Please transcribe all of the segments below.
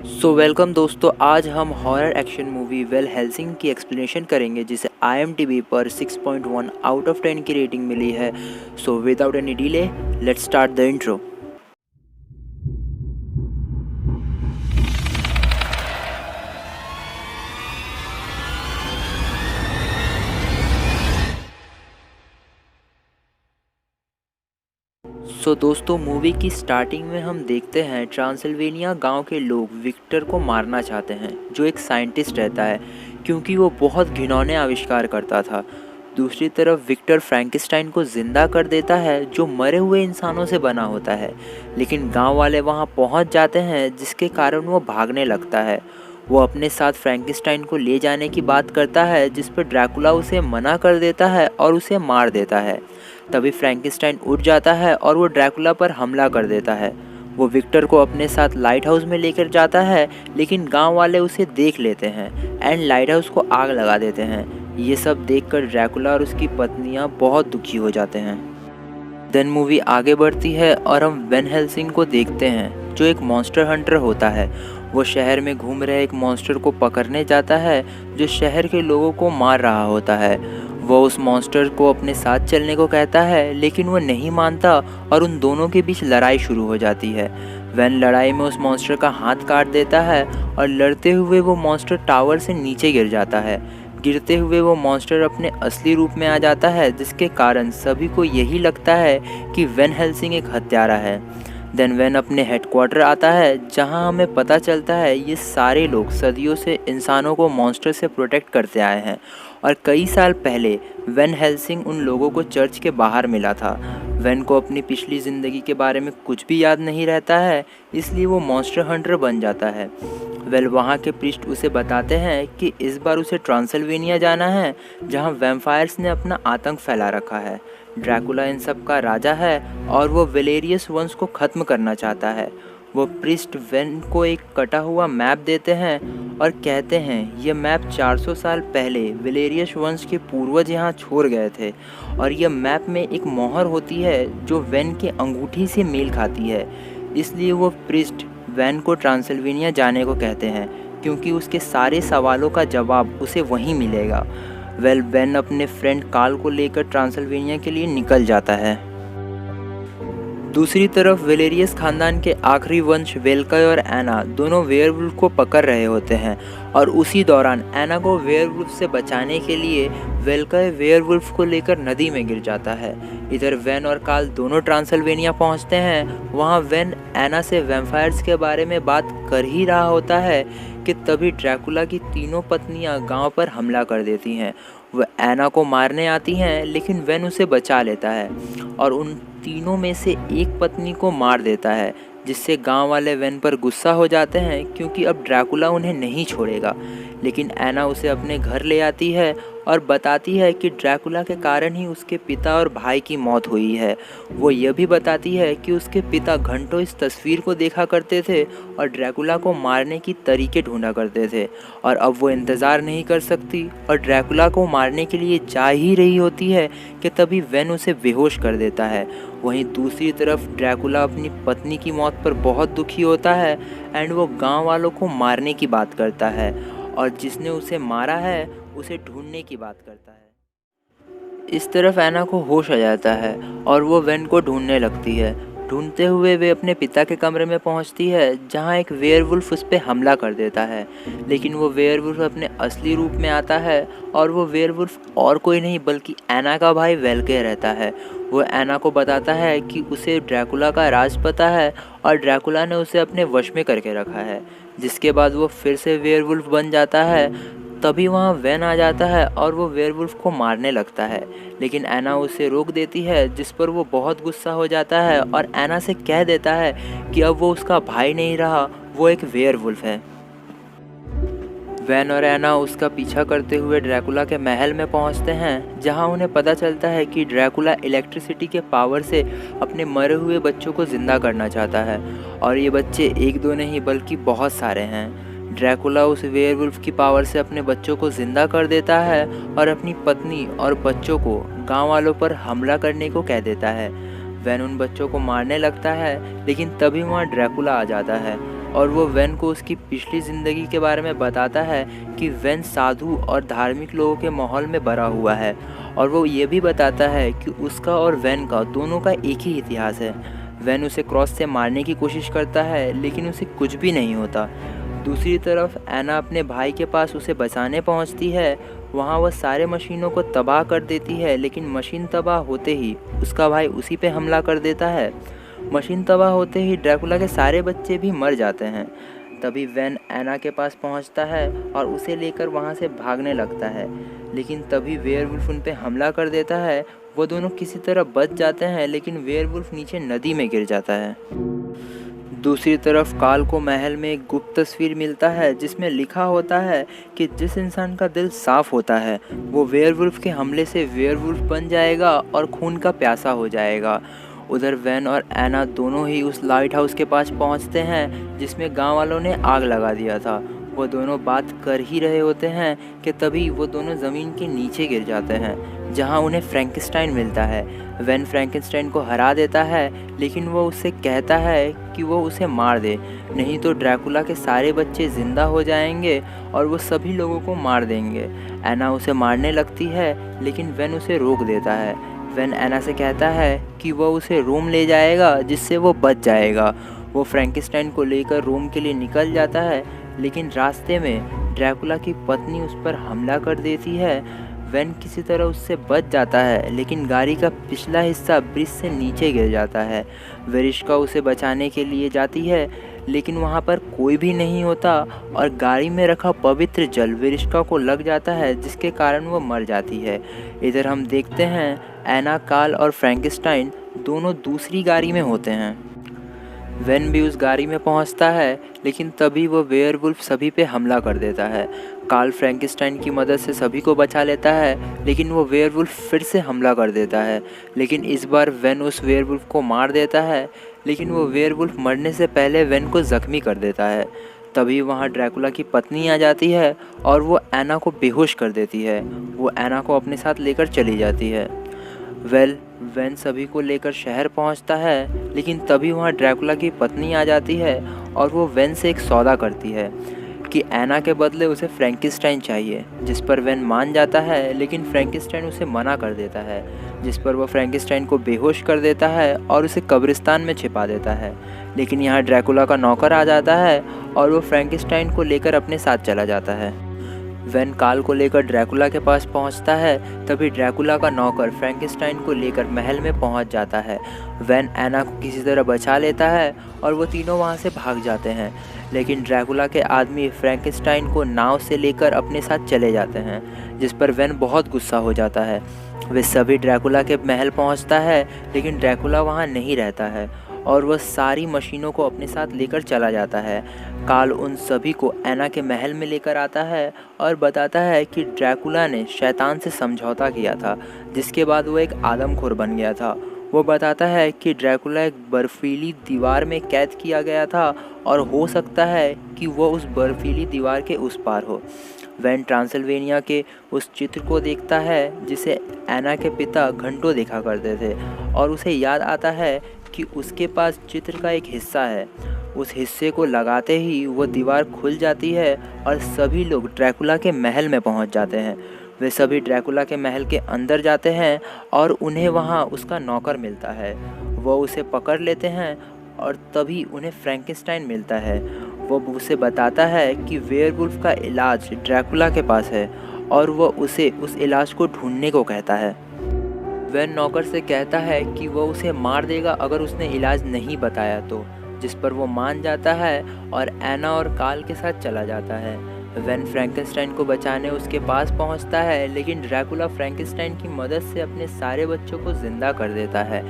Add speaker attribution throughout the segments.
Speaker 1: Welcome दोस्तों। आज हम horror action movie well Helsing की एक्सप्लेनेशन करेंगे जिसे IMDb पर 6.1 आउट ऑफ 10 की रेटिंग मिली है। Without any delay let's start the intro. दोस्तों, मूवी की स्टार्टिंग में हम देखते हैं ट्रांसिल्वेनिया गांव के लोग विक्टर को मारना चाहते हैं, जो एक साइंटिस्ट रहता है क्योंकि वो बहुत घिनौने आविष्कार करता था। दूसरी तरफ विक्टर फ्रैंकेस्टाइन को जिंदा कर देता है, जो मरे हुए इंसानों से बना होता है। लेकिन गांव वाले वहां पहुंच जाते हैं, जिसके कारण वो भागने लगता है। वो अपने साथ फ्रैंकेस्टाइन को ले जाने की बात करता है, जिस पर ड्रैकुला उसे मना कर देता है और उसे मार देता है। तभी फ्रैंकेस्टाइन उठ जाता है और वो ड्रैकुला पर हमला कर देता है। वो विक्टर को अपने साथ लाइट हाउस में लेकर जाता है, लेकिन गांव वाले उसे देख लेते हैं एंड लाइट हाउस को आग लगा देते हैं। ये सब देखकर ड्रैकुला और उसकी पत्नियां बहुत दुखी हो जाते हैं। देन मूवी आगे बढ़ती है और हम वेन हेल्सिंग को देखते हैं, जो एक मॉन्स्टर हंटर होता है। वो शहर में घूम रहे एक मॉन्स्टर को पकड़ने जाता है, जो शहर के लोगों को मार रहा होता है। वो उस मॉन्स्टर को अपने साथ चलने को कहता है, लेकिन वो नहीं मानता और उन दोनों के बीच लड़ाई शुरू हो जाती है। वेन लड़ाई में उस मॉन्स्टर का हाथ काट देता है और लड़ते हुए वो मॉन्स्टर टावर से नीचे गिर जाता है। गिरते हुए वो मॉन्स्टर अपने असली रूप में आ जाता है, जिसके कारण सभी को यही लगता है कि वेन हेल्सिंग एक हत्यारा है। देन वेन अपने हेडक्वार्टर आता है, जहां हमें पता चलता है ये सारे लोग सदियों से इंसानों को मॉन्स्टर से प्रोटेक्ट करते आए हैं और कई साल पहले वेन हेल्सिंग उन लोगों को चर्च के बाहर मिला था। वेन को अपनी पिछली ज़िंदगी के बारे में कुछ भी याद नहीं रहता है, इसलिए वो मॉन्स्टर हंटर बन जाता है। वहाँ के प्रीस्ट उसे बताते हैं कि इस बार उसे ट्रांसिल्वेनिया जाना है, जहाँ वैम्पायर्स ने अपना आतंक फैला रखा है। ड्रैकुला इन सब का राजा है और वो वेलेरियस वंश को ख़त्म करना चाहता है। वो प्रीस्ट वेन को एक कटा हुआ मैप देते हैं और कहते हैं यह मैप 400 साल पहले वेलेरियस वंश के पूर्वज यहाँ छोड़ गए थे, और यह मैप में एक मोहर होती है जो वेन के अंगूठी से मेल खाती है। इसलिए वो प्रीस्ट वेन को ट्रांसिल्वेनिया जाने को कहते हैं, क्योंकि उसके सारे सवालों का जवाब उसे वहीं मिलेगा। वेन अपने फ्रेंड कार्ल को लेकर ट्रांसिल्वेनिया के लिए निकल जाता है। दूसरी तरफ वेलेरियस खानदान के आखिरी वंश वेल्कय और एना दोनों वेयरवुल्फ को पकड़ रहे होते हैं, और उसी दौरान एना को वेयरवुल्फ से बचाने के लिए वेल्कय वेयरवुल्फ को लेकर नदी में गिर जाता है। इधर वेन और कार्ल दोनों ट्रांसिल्वेनिया पहुंचते हैं। वहां वेन एना से वैम्पायर्स के बारे में बात कर ही रहा होता है कि तभी ड्रैकुला की तीनों पत्नियां गांव पर हमला कर देती हैं। वह एना को मारने आती हैं, लेकिन वेन उसे बचा लेता है और उन तीनों में से एक पत्नी को मार देता है, जिससे गांव वाले वेन पर गुस्सा हो जाते हैं, क्योंकि अब ड्रैकुला उन्हें नहीं छोड़ेगा। लेकिन एना उसे अपने घर ले आती है और बताती है कि ड्रैकुला के कारण ही उसके पिता और भाई की मौत हुई है। वो यह भी बताती है कि उसके पिता घंटों इस तस्वीर को देखा करते थे और ड्रैकुला को मारने की तरीके ढूंढा करते थे, और अब वो इंतज़ार नहीं कर सकती और ड्रैकुला को मारने के लिए जा ही रही होती है कि तभी वेन उसे बेहोश कर देता है। वहीं दूसरी तरफ ड्रैकुला अपनी पत्नी की मौत पर बहुत दुखी होता है एंड वो गांव वालों को मारने की बात करता है और जिसने उसे मारा है उसे ढूंढने की बात करता है। इस तरफ एना को होश आ जाता है और वो वेन को ढूंढने लगती है। ढूंढते हुए वे अपने पिता के कमरे में पहुंचती है, जहां एक वेयरवुल्फ उस पर हमला कर देता है। लेकिन वो वेयरवुल्फ अपने असली रूप में आता है और वो वेयरवुल्फ और कोई नहीं बल्कि एना का भाई वेल्के रहता है। वो एना को बताता है कि उसे ड्रैकुला का राज पता है और ड्रैकुला ने उसे अपने वश में करके रखा है, जिसके बाद वो फिर से वेयरवुल्फ बन जाता है। तभी वहाँ वेन आ जाता है और वो वेयरवुल्फ को मारने लगता है, लेकिन एना उसे रोक देती है, जिस पर वो बहुत गुस्सा हो जाता है और एना से कह देता है कि अब वो उसका भाई नहीं रहा, वो एक वेयरवुल्फ है। वेन और एना उसका पीछा करते हुए ड्रैकुला के महल में पहुंचते हैं, जहां उन्हें पता चलता है कि ड्रैकुला इलेक्ट्रिसिटी के पावर से अपने मरे हुए बच्चों को जिंदा करना चाहता है, और ये बच्चे एक दो नहीं बल्कि बहुत सारे हैं। ड्रैकुला उस वेयरवुल्फ की पावर से अपने बच्चों को जिंदा कर देता है और अपनी पत्नी और बच्चों को गांव वालों पर हमला करने को कह देता है। वेन उन बच्चों को मारने लगता है, लेकिन तभी वहाँ ड्रैकुला आ जाता है। और वो वेन को उसकी पिछली ज़िंदगी के बारे में बताता है कि वेन साधु और धार्मिक लोगों के माहौल में बड़ा हुआ है, और वो ये भी बताता है कि उसका और वेन का दोनों का एक ही इतिहास है। वेन उसे क्रॉस से मारने की कोशिश करता है लेकिन उसे कुछ भी नहीं होता। दूसरी तरफ एना अपने भाई के पास उसे बचाने पहुंचती है। वहां वह सारे मशीनों को तबाह कर देती है, लेकिन मशीन तबाह होते ही उसका भाई उसी पे हमला कर देता है। मशीन तबाह होते ही ड्रैकुला के सारे बच्चे भी मर जाते हैं। तभी वेन एना के पास पहुंचता है और उसे लेकर वहां से भागने लगता है, लेकिन तभी वेयरवुल्फ उन पे हमला कर देता है। वो दोनों किसी तरह बच जाते हैं, लेकिन वेयरवुल्फ नीचे नदी में गिर जाता है। दूसरी तरफ काल को महल में एक गुप्त तस्वीर मिलता है जिसमें लिखा होता है कि जिस इंसान का दिल साफ होता है वो वेयरवुल्फ के हमले से वेयरवुल्फ बन जाएगा और खून का प्यासा हो जाएगा। उधर वेन और एना दोनों ही उस लाइट हाउस के पास पहुंचते हैं जिसमें गांव वालों ने आग लगा दिया था। वो दोनों बात कर ही रहे होते हैं कि तभी वो दोनों ज़मीन के नीचे गिर जाते हैं, जहां उन्हें फ्रैंकेनस्टाइन मिलता है। वेन फ्रैंकेनस्टाइन को हरा देता है, लेकिन वो उससे कहता है कि वो उसे मार दे, नहीं तो ड्रैकुला के सारे बच्चे ज़िंदा हो जाएंगे और वो सभी लोगों को मार देंगे। एना उसे मारने लगती है, लेकिन वेन उसे रोक देता है। वेन एना से कहता है कि वह उसे रोम ले जाएगा जिससे वो बच जाएगा। वो फ्रैंकेनस्टाइन को लेकर रोम के लिए निकल जाता है, लेकिन रास्ते में ड्रैकुला की पत्नी उस पर हमला कर देती है। वेन किसी तरह उससे बच जाता है, लेकिन गाड़ी का पिछला हिस्सा ब्रिज से नीचे गिर जाता है। वेरिश्का उसे बचाने के लिए जाती है, लेकिन वहाँ पर कोई भी नहीं होता और गाड़ी में रखा पवित्र जल वेरिश्का को लग जाता है, जिसके कारण वो मर जाती है। इधर हम देखते हैं एना, काल और फ्रैंकेनस्टाइन दोनों दूसरी गाड़ी में होते हैं। वेन भी उस गाड़ी में पहुंचता है, लेकिन तभी वो वेयरवुल्फ सभी पे हमला कर देता है। काल फ्रैंकेनस्टाइन की मदद से सभी को बचा लेता है, लेकिन वो वेयरवुल्फ फिर से हमला कर देता है। लेकिन इस बार वेन उस वेयरवुल्फ को मार देता है, लेकिन वो वेयरवुल्फ मरने से पहले वेन को ज़ख्मी कर देता है। तभी वहाँ ड्रैकुला की पत्नी आ जाती है और वो एना को बेहोश कर देती है। वो एना को अपने साथ लेकर चली जाती है। वेन सभी को लेकर शहर पहुंचता है, लेकिन तभी वहां ड्रैकुला की पत्नी आ जाती है और वो वेन से एक सौदा करती है कि एना के बदले उसे फ्रैंकेनस्टाइन चाहिए, जिस पर वेन मान जाता है, लेकिन फ्रैंकेनस्टाइन उसे मना कर देता है, जिस पर वो फ्रैंकेनस्टाइन को बेहोश कर देता है और उसे कब्रिस्तान में छिपा देता है। लेकिन यहाँ ड्रैकुला का नौकर आ जाता है और वो फ्रैंकेनस्टाइन को लेकर अपने साथ चला जाता है। वेन काल को लेकर ड्रैकुला के पास पहुंचता है, तभी ड्रैकुला का नौकर फ्रैंकेनस्टाइन को लेकर महल में पहुंच जाता है। वेन एना को किसी तरह बचा लेता है और वो तीनों वहां से भाग जाते हैं, लेकिन ड्रैकुला के आदमी फ्रैंकेनस्टाइन को नाव से लेकर अपने साथ चले जाते हैं, जिस पर वेन बहुत गुस्सा हो जाता है। वे सभी ड्रैकुला के महल पहुँचता है, लेकिन ड्रैकुला वहाँ नहीं रहता है और वह सारी मशीनों को अपने साथ लेकर चला जाता है। काल उन सभी को एना के महल में लेकर आता है और बताता है कि ड्रैकुला ने शैतान से समझौता किया था, जिसके बाद वो एक आदमखोर बन गया था। वो बताता है कि ड्रैकुला एक बर्फीली दीवार में कैद किया गया था और हो सकता है कि वो उस बर्फीली दीवार के उस पार हो। वेन ट्रांसिल्वेनिया के उस चित्र को देखता है जिसे एना के पिता घंटों देखा करते थे, और उसे याद आता है कि उसके पास चित्र का एक हिस्सा है। उस हिस्से को लगाते ही वो दीवार खुल जाती है और सभी लोग ड्रैकुला के महल में पहुंच जाते हैं। वे सभी ड्रैकुला के महल के अंदर जाते हैं और उन्हें वहां उसका नौकर मिलता है। वो उसे पकड़ लेते हैं और तभी उन्हें फ्रैंकेनस्टाइन मिलता है। वो उसे बताता है कि वेयरवुल्फ का इलाज ड्रैकुला के पास है और वो उसे उस इलाज को ढूंढने को कहता है। वेन नौकर से कहता है कि वो उसे मार देगा अगर उसने इलाज नहीं बताया तो, जिस पर वो मान जाता है और एना और काल के साथ चला जाता है। वेन फ्रैंकेनस्टाइन को बचाने उसके पास पहुंचता है, लेकिन ड्रैकुला फ्रैंकेनस्टाइन की मदद से अपने सारे बच्चों को जिंदा कर देता है।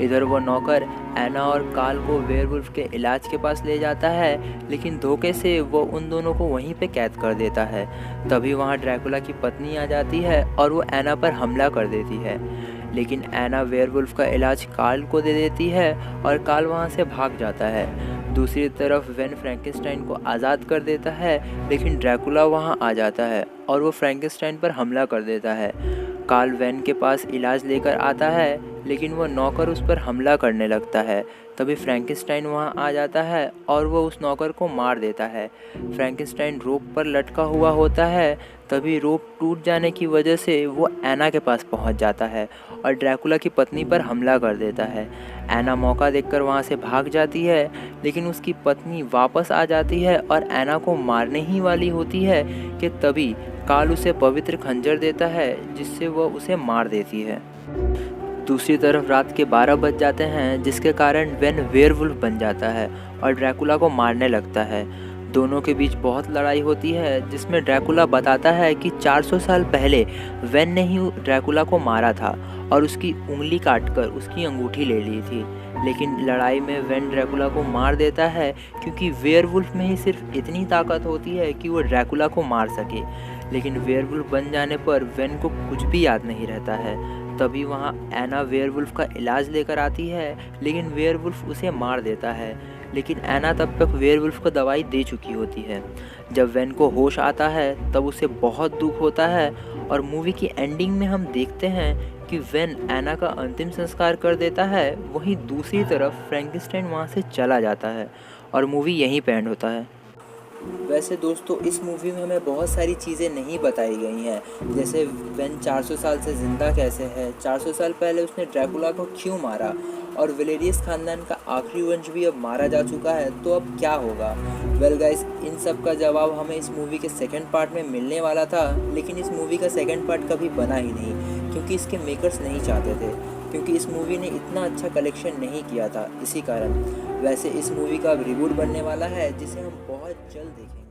Speaker 1: इधर वो नौकर एना और काल को वेयरवुल्फ के इलाज के पास ले जाता है, लेकिन धोखे से वो उन दोनों को वहीं पे कैद कर देता है। तभी वहाँ ड्रैकुला की पत्नी आ जाती है और वो एना पर हमला कर देती है, लेकिन एना वेयरवुल्फ का इलाज काल को दे देती है और काल वहाँ से भाग जाता है। दूसरी तरफ वेन फ्रैंकेनस्टाइन को आज़ाद कर देता है, लेकिन ड्रैकुला वहाँ आ जाता है और वो फ्रैंकेनस्टाइन पर हमला कर देता है। काल वेन के पास इलाज लेकर आता है, लेकिन वह नौकर उस पर हमला करने लगता है। तभी फ्रैंकेनस्टाइन वहां आ जाता है और वह उस नौकर को मार देता है। फ्रैंकेनस्टाइन रोप पर लटका हुआ होता है। तभी रोप टूट जाने की वजह से वो एना के पास पहुंच जाता है और ड्रैकुला की पत्नी पर हमला कर देता है। एना मौका देखकर वहां से भाग जाती है, लेकिन उसकी पत्नी वापस आ जाती है और एना को मारने ही वाली होती है कि तभी काल उसे पवित्र खंजर देता है, जिससे वह उसे मार देती है। दूसरी तरफ रात के 12 बज जाते हैं, जिसके कारण वेन वेयरवुल्फ बन जाता है और ड्रैकुला को मारने लगता है। दोनों के बीच बहुत लड़ाई होती है, जिसमें ड्रैकुला बताता है कि 400 साल पहले वेन ने ही ड्रैकुला को मारा था और उसकी उंगली काटकर उसकी अंगूठी ले ली थी। लेकिन लड़ाई में वेन ड्रैकुला को मार देता है, क्योंकि वेयरवुल्फ में ही सिर्फ इतनी ताकत होती है कि वो ड्रैकुला को मार सके। लेकिन वेयरवुल्फ बन जाने पर वेन को कुछ भी याद नहीं रहता है। तभी वहाँ एना वेयरवुल्फ का इलाज लेकर आती है, लेकिन वेयरवुल्फ उसे मार देता है। लेकिन एना तब तक वेयरवुल्फ को दवाई दे चुकी होती है। जब वेन को होश आता है तब उसे बहुत दुख होता है और मूवी की एंडिंग में हम देखते हैं कि वेन एना का अंतिम संस्कार कर देता है। वहीं दूसरी तरफ फ्रैंकेनस्टाइन वहाँ से चला जाता है और मूवी यहीं पे एंड होता है। वैसे दोस्तों, इस मूवी में हमें बहुत सारी चीज़ें नहीं बताई गई हैं, जैसे वेन 400 साल से ज़िंदा कैसे है, 400 साल पहले उसने ड्रैकुला को क्यों मारा, और वेलेरियस ख़ानदान का आखिरी वंश भी अब मारा जा चुका है, तो अब क्या होगा। वेल गाइस, इन सब का जवाब हमें इस मूवी के सेकंड पार्ट में मिलने वाला था, लेकिन इस मूवी का सेकंड पार्ट कभी बना ही नहीं, क्योंकि इसके मेकर्स नहीं चाहते थे, क्योंकि इस मूवी ने इतना अच्छा कलेक्शन नहीं किया था, इसी कारण। वैसे इस मूवी का अब रिबूट बनने वाला है, जिसे हम बहुत जल्द देखेंगे।